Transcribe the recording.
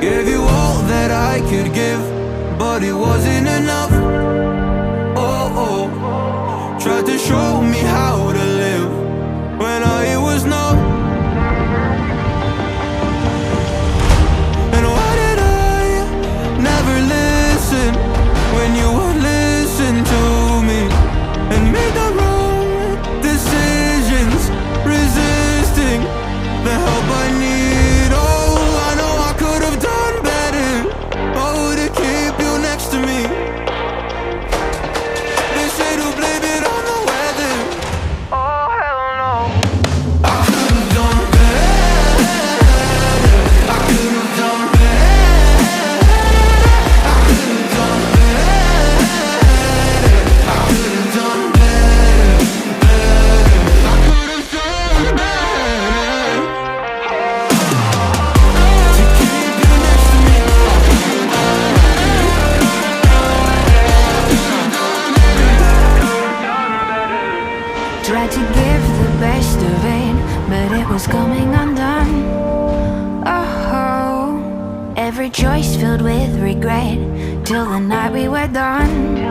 Gave you all that I could give, but it wasn't enough. Oh, oh. Tried to show me how to live when I was numb. And why did I never listen when you would listen to me and make the wrong decisions, resisting the help I need? Oh, I know I could have done better. Oh, to keep you next to me. They say to blame it on the weather. Oh, hell no. I could have done better. I could have done better. I could have done better. I could have done better. I could have done better. To keep you next to me. Tried to give the best of it, but it was coming undone. Oh, every choice filled with regret, till the night we were done.